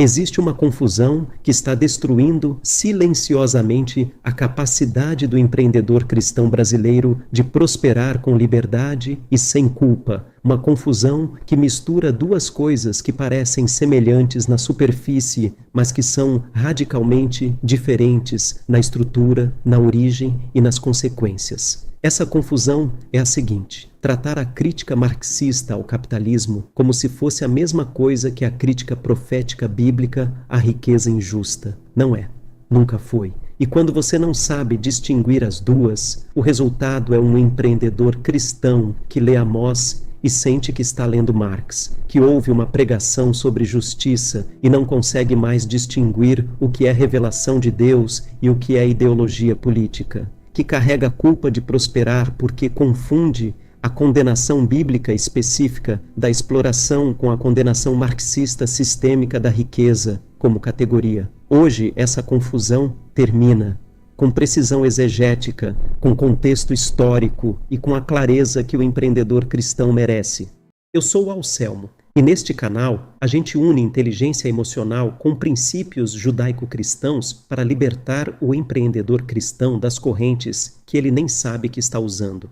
Existe uma confusão que está destruindo silenciosamente a capacidade do empreendedor cristão brasileiro de prosperar com liberdade e sem culpa. Uma confusão que mistura duas coisas que parecem semelhantes na superfície, mas que são radicalmente diferentes na estrutura, na origem e nas consequências. Essa confusão é a seguinte: tratar a crítica marxista ao capitalismo como se fosse a mesma coisa que a crítica profética bíblica à riqueza injusta. Não é. Nunca foi. E quando você não sabe distinguir as duas, o resultado é um empreendedor cristão que lê Amós e sente que está lendo Marx, que ouve uma pregação sobre justiça e não consegue mais distinguir o que é revelação de Deus e o que é ideologia política, que carrega a culpa de prosperar porque confunde a condenação bíblica específica da exploração com a condenação marxista sistêmica da riqueza como categoria. Hoje, essa confusão termina com precisão exegética, com contexto histórico e com a clareza que o empreendedor cristão merece. Eu sou o Anselmo e neste canal a gente une inteligência emocional com princípios judaico-cristãos para libertar o empreendedor cristão das correntes que ele nem sabe que está usando.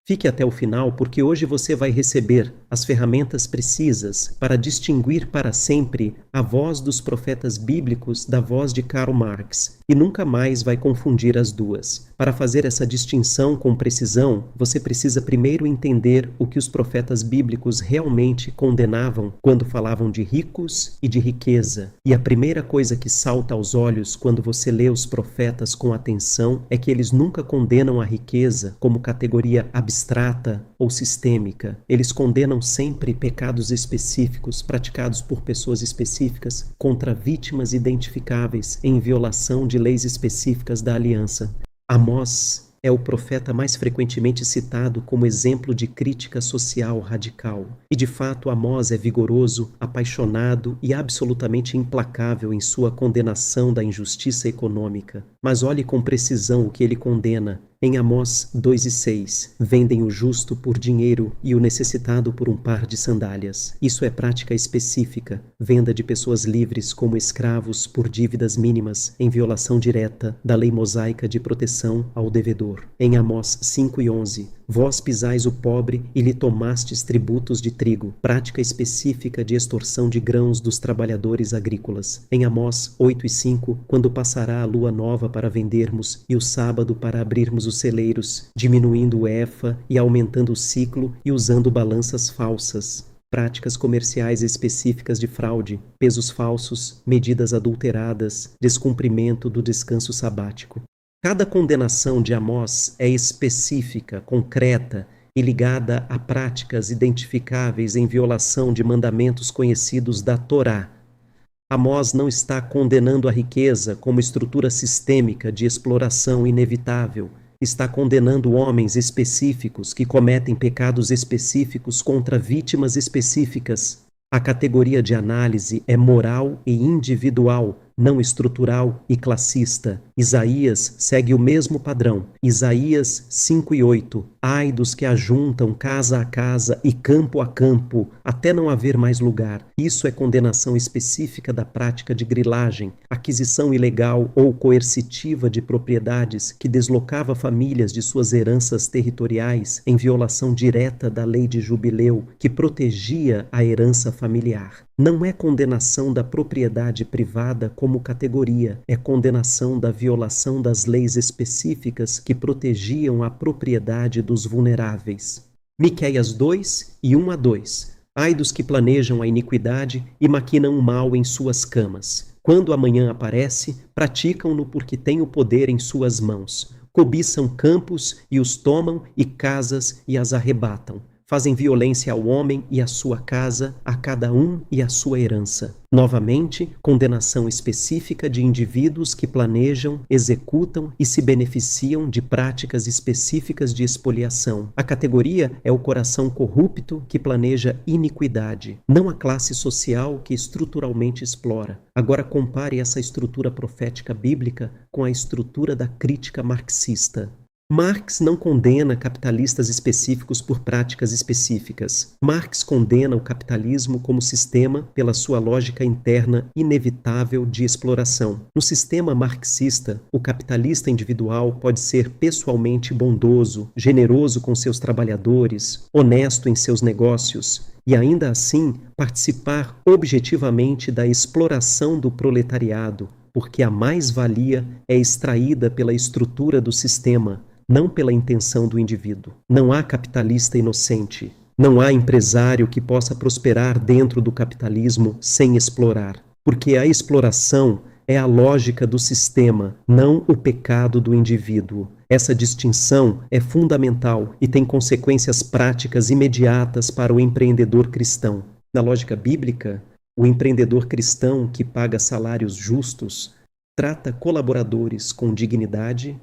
Fique até o final porque hoje você vai receber as ferramentas precisas para distinguir para sempre a voz dos profetas bíblicos da voz de Karl Marx e nunca mais vai confundir as duas. Para fazer essa distinção com precisão, você precisa primeiro entender o que os profetas bíblicos realmente condenavam quando falavam de ricos e de riqueza. E a primeira coisa que salta aos olhos quando você lê os profetas com atenção é que eles nunca condenam a riqueza como categoria abstrata ou sistêmica. Eles condenam sempre pecados específicos praticados por pessoas específicas contra vítimas identificáveis em violação de leis específicas da aliança. Amós é o profeta mais frequentemente citado como exemplo de crítica social radical. E de fato Amós é vigoroso, apaixonado e absolutamente implacável em sua condenação da injustiça econômica. Mas olhe com precisão o que ele condena. Em Amós 2:6, vendem o justo por dinheiro e o necessitado por um par de sandálias. Isso é prática específica, venda de pessoas livres como escravos por dívidas mínimas, em violação direta da lei mosaica de proteção ao devedor. Em Amós 5:11, vós pisais o pobre e lhe tomastes tributos de trigo, prática específica de extorsão de grãos dos trabalhadores agrícolas. Em Amós 8:5, quando passará a lua nova para vendermos e o sábado para abrirmos os celeiros, diminuindo o efa e aumentando o ciclo e usando balanças falsas. Práticas comerciais específicas de fraude, pesos falsos, medidas adulteradas, descumprimento do descanso sabático. Cada condenação de Amós é específica, concreta e ligada a práticas identificáveis em violação de mandamentos conhecidos da Torá. Amós não está condenando a riqueza como estrutura sistêmica de exploração inevitável. Está condenando homens específicos que cometem pecados específicos contra vítimas específicas. A categoria de análise é moral e individual, não estrutural e classista. Isaías segue o mesmo padrão. Isaías 5:8. Ai dos que ajuntam casa a casa e campo a campo, até não haver mais lugar. Isso é condenação específica da prática de grilagem, aquisição ilegal ou coercitiva de propriedades que deslocava famílias de suas heranças territoriais em violação direta da lei de jubileu, que protegia a herança familiar. Não é condenação da propriedade privada como categoria, é condenação da violação das leis específicas que protegiam a propriedade dos vulneráveis. Miqueias 2 e 1-2. Ai dos que planejam a iniquidade e maquinam o mal em suas camas. Quando amanhã aparece, praticam-no porque têm o poder em suas mãos. Cobiçam campos e os tomam e casas e as arrebatam. Fazem violência ao homem e à sua casa, a cada um e à sua herança. Novamente, condenação específica de indivíduos que planejam, executam e se beneficiam de práticas específicas de expoliação. A categoria é o coração corrupto que planeja iniquidade, não a classe social que estruturalmente explora. Agora compare essa estrutura profética bíblica com a estrutura da crítica marxista. Marx não condena capitalistas específicos por práticas específicas. Marx condena o capitalismo como sistema pela sua lógica interna inevitável de exploração. No sistema marxista, o capitalista individual pode ser pessoalmente bondoso, generoso com seus trabalhadores, honesto em seus negócios e ainda assim participar objetivamente da exploração do proletariado, porque a mais-valia é extraída pela estrutura do sistema, não pela intenção do indivíduo. Não há capitalista inocente. Não há empresário que possa prosperar dentro do capitalismo sem explorar. Porque a exploração é a lógica do sistema, não o pecado do indivíduo. Essa distinção é fundamental e tem consequências práticas imediatas para o empreendedor cristão. Na lógica bíblica, o empreendedor cristão que paga salários justos trata colaboradores com dignidade,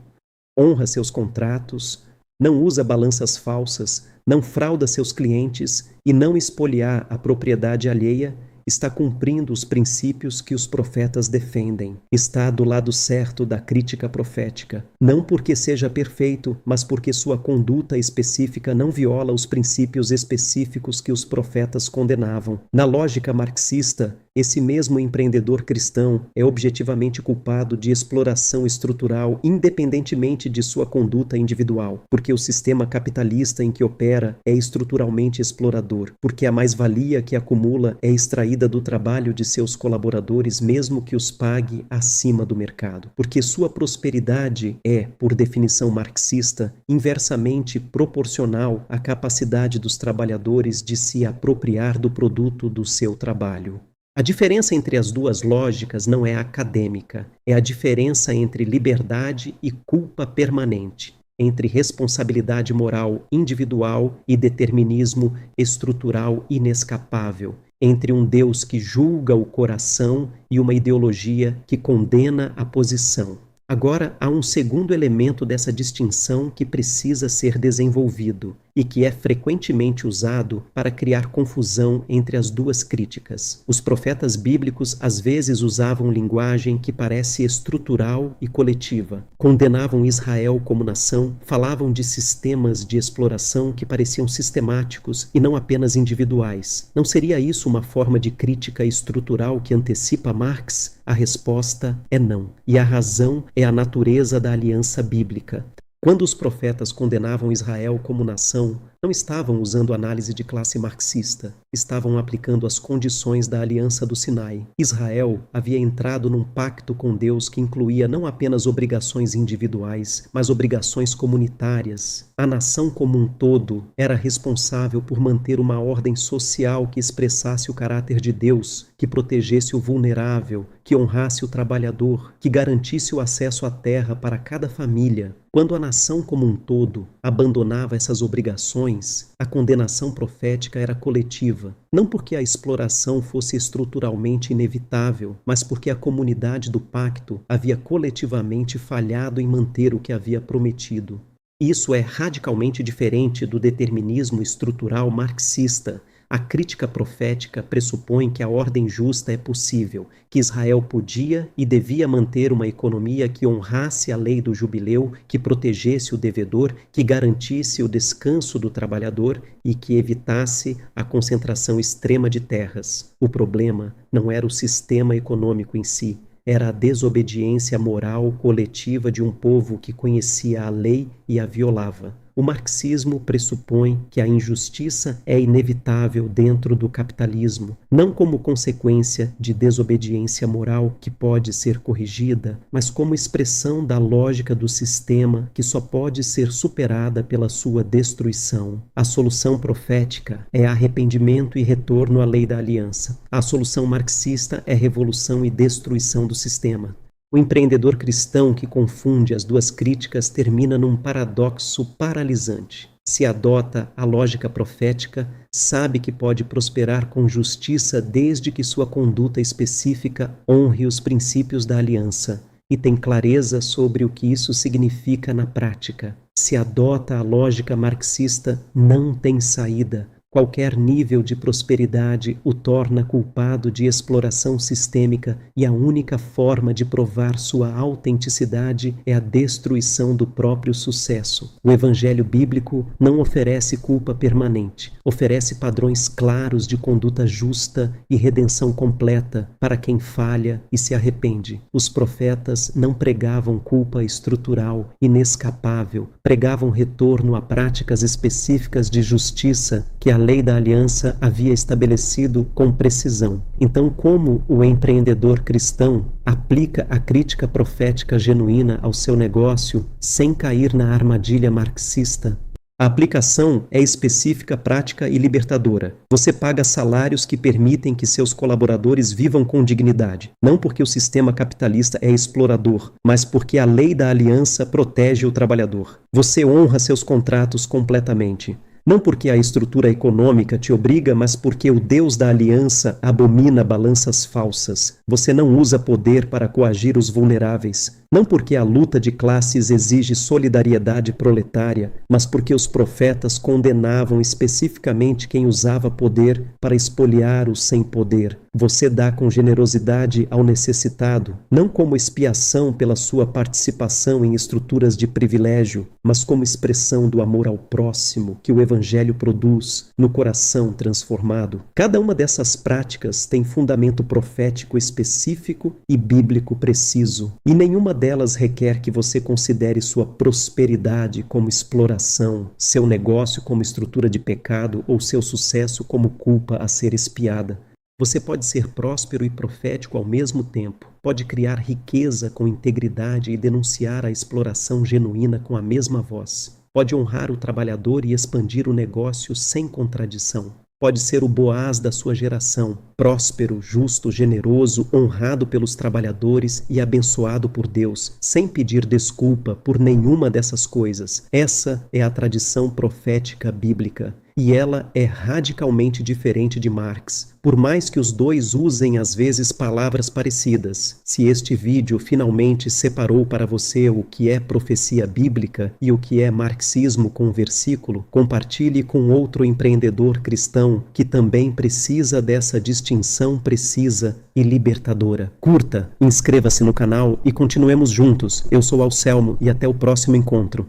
honra seus contratos, não usa balanças falsas, não frauda seus clientes e não espoliar a propriedade alheia, está cumprindo os princípios que os profetas defendem. Está do lado certo da crítica profética, não porque seja perfeito, mas porque sua conduta específica não viola os princípios específicos que os profetas condenavam. Na lógica marxista, esse mesmo empreendedor cristão é objetivamente culpado de exploração estrutural independentemente de sua conduta individual, porque o sistema capitalista em que opera é estruturalmente explorador, porque a mais-valia que acumula é extraída do trabalho de seus colaboradores, mesmo que os pague acima do mercado, porque sua prosperidade é, por definição marxista, inversamente proporcional à capacidade dos trabalhadores de se apropriar do produto do seu trabalho. A diferença entre as duas lógicas não é acadêmica, é a diferença entre liberdade e culpa permanente, entre responsabilidade moral individual e determinismo estrutural inescapável, entre um Deus que julga o coração e uma ideologia que condena a posição. Agora, há um segundo elemento dessa distinção que precisa ser desenvolvido e que é frequentemente usado para criar confusão entre as duas críticas. Os profetas bíblicos às vezes usavam linguagem que parece estrutural e coletiva. Condenavam Israel como nação, falavam de sistemas de exploração que pareciam sistemáticos e não apenas individuais. Não seria isso uma forma de crítica estrutural que antecipa Marx? A resposta é não. E a razão é a natureza da aliança bíblica. Quando os profetas condenavam Israel como nação, não estavam usando análise de classe marxista, estavam aplicando as condições da aliança do Sinai. Israel havia entrado num pacto com Deus que incluía não apenas obrigações individuais, mas obrigações comunitárias. A nação como um todo era responsável por manter uma ordem social que expressasse o caráter de Deus, que protegesse o vulnerável, que honrasse o trabalhador, que garantisse o acesso à terra para cada família. Quando a nação como um todo abandonava essas obrigações, a condenação profética era coletiva, não porque a exploração fosse estruturalmente inevitável, mas porque a comunidade do pacto havia coletivamente falhado em manter o que havia prometido. Isso é radicalmente diferente do determinismo estrutural marxista. A crítica profética pressupõe que a ordem justa é possível, que Israel podia e devia manter uma economia que honrasse a lei do jubileu, que protegesse o devedor, que garantisse o descanso do trabalhador e que evitasse a concentração extrema de terras. O problema não era o sistema econômico em si, era a desobediência moral coletiva de um povo que conhecia a lei e a violava. O marxismo pressupõe que a injustiça é inevitável dentro do capitalismo, não como consequência de desobediência moral que pode ser corrigida, mas como expressão da lógica do sistema que só pode ser superada pela sua destruição. A solução profética é arrependimento e retorno à lei da aliança. A solução marxista é revolução e destruição do sistema. O empreendedor cristão que confunde as duas críticas termina num paradoxo paralisante. Se adota a lógica profética, sabe que pode prosperar com justiça desde que sua conduta específica honre os princípios da aliança, e tem clareza sobre o que isso significa na prática. Se adota a lógica marxista, não tem saída, Qualquer nível de prosperidade o torna culpado de exploração sistêmica e a única forma de provar sua autenticidade é a destruição do próprio sucesso. O Evangelho bíblico não oferece culpa permanente, oferece padrões claros de conduta justa e redenção completa para quem falha e se arrepende. Os profetas não pregavam culpa estrutural, inescapável, pregavam retorno a práticas específicas de justiça que a lei da aliança havia estabelecido com precisão. Então, como o empreendedor cristão aplica a crítica profética genuína ao seu negócio sem cair na armadilha marxista? A aplicação é específica, prática e libertadora. Você paga salários que permitem que seus colaboradores vivam com dignidade, não porque o sistema capitalista é explorador, mas porque a lei da aliança protege o trabalhador. Você honra seus contratos completamente. Não porque a estrutura econômica te obriga, mas porque o Deus da aliança abomina balanças falsas. Você não usa poder para coagir os vulneráveis. Não porque a luta de classes exige solidariedade proletária, mas porque os profetas condenavam especificamente quem usava poder para espoliar os sem poder. Você dá com generosidade ao necessitado, não como expiação pela sua participação em estruturas de privilégio, mas como expressão do amor ao próximo que o Evangelho produz no coração transformado. Cada uma dessas práticas tem fundamento profético específico e bíblico preciso, e nenhuma delas requer que você considere sua prosperidade como exploração, seu negócio como estrutura de pecado ou seu sucesso como culpa a ser expiada. Você pode ser próspero e profético ao mesmo tempo. Pode criar riqueza com integridade e denunciar a exploração genuína com a mesma voz. Pode honrar o trabalhador e expandir o negócio sem contradição. Pode ser o Boaz da sua geração, próspero, justo, generoso, honrado pelos trabalhadores e abençoado por Deus, sem pedir desculpa por nenhuma dessas coisas. Essa é a tradição profética bíblica. E ela é radicalmente diferente de Marx, por mais que os dois usem às vezes palavras parecidas. Se este vídeo finalmente separou para você o que é profecia bíblica e o que é marxismo com versículo, compartilhe com outro empreendedor cristão que também precisa dessa distinção precisa e libertadora. Curta, inscreva-se no canal e continuemos juntos. Eu sou Anselmo e até o próximo encontro.